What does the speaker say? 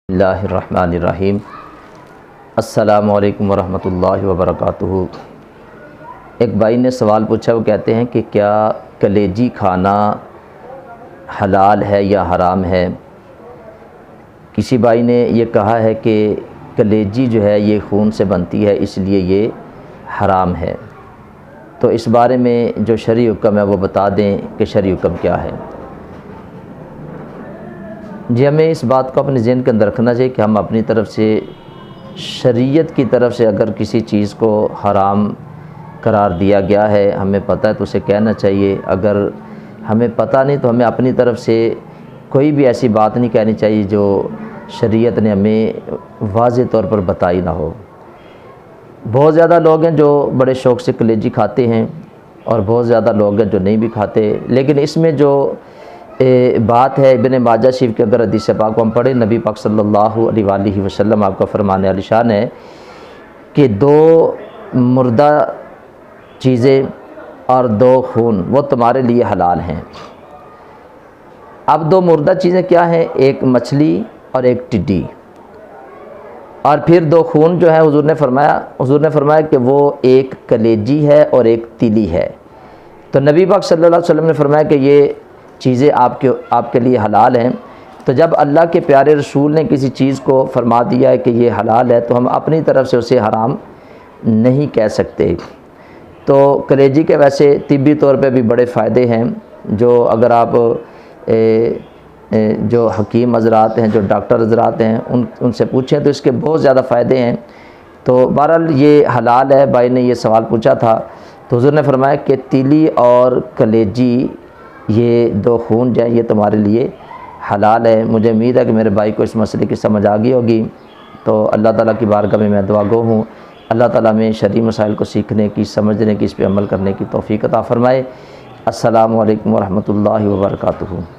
اللہ الرحمن الرحیم۔ السلام علیکم ورحمۃ اللہ وبرکاتہ۔ ایک بھائی نے سوال پوچھا، وہ کہتے ہیں کہ کیا کلیجی کھانا حلال ہے یا حرام ہے؟ کسی بھائی نے یہ کہا ہے کہ کلیجی جو ہے یہ خون سے بنتی ہے، اس لیے یہ حرام ہے۔ تو اس بارے میں جو شرعی حکم ہے وہ بتا دیں کہ شرعی حکم کیا ہے۔ جی، ہمیں اس بات کو اپنے ذہن کے اندر رکھنا چاہیے کہ ہم اپنی طرف سے شریعت کی طرف سے اگر کسی چیز کو حرام قرار دیا گیا ہے، ہمیں پتہ ہے تو اسے کہنا چاہیے۔ اگر ہمیں پتہ نہیں تو ہمیں اپنی طرف سے کوئی بھی ایسی بات نہیں کہنی چاہیے جو شریعت نے ہمیں واضح طور پر بتائی نہ ہو۔ بہت زیادہ لوگ ہیں جو بڑے شوق سے کلیجی کھاتے ہیں اور بہت زیادہ لوگ ہیں جو نہیں بھی کھاتے، لیکن اس میں جو بات ہے ابن ماجہ شریف کے اگر حدیث پاک کو ہم پڑھیں، نبی پاک صلی اللہ علیہ وآلہ وسلم آپ کا فرمان عالی شان ہے کہ دو مردہ چیزیں اور دو خون وہ تمہارے لیے حلال ہیں۔ اب دو مردہ چیزیں کیا ہیں؟ ایک مچھلی اور ایک ٹڈی، اور پھر دو خون جو ہے حضور نے فرمایا کہ وہ ایک کلیجی ہے اور ایک تیلی ہے۔ تو نبی پاک صلی اللہ علیہ وسلم نے فرمایا کہ یہ چیزیں آپ کے لیے حلال ہیں۔ تو جب اللہ کے پیارے رسول نے کسی چیز کو فرما دیا ہے کہ یہ حلال ہے تو ہم اپنی طرف سے اسے حرام نہیں کہہ سکتے۔ تو کلیجی کے ویسے طبی طور پہ بھی بڑے فائدے ہیں، جو اگر آپ جو حکیم حضرات ہیں، جو ڈاکٹر حضرات ہیں، ان سے پوچھیں تو اس کے بہت زیادہ فائدے ہیں۔ تو بہرحال یہ حلال ہے۔ بھائی نے یہ سوال پوچھا تھا تو حضور نے فرمایا کہ تیلی اور کلیجی یہ دو خون جو ہیں یہ تمہارے لیے حلال ہے۔ مجھے امید ہے کہ میرے بھائی کو اس مسئلے کی سمجھ آ گئی ہوگی۔ تو اللہ تعالیٰ کی بارگاہ میں دعا گو ہوں، اللہ تعالیٰ میں شرعی مسائل کو سیکھنے کی، سمجھنے کی، اس پہ عمل کرنے کی توفیق عطا فرمائے۔ السلام علیکم ورحمۃ اللہ وبرکاتہ۔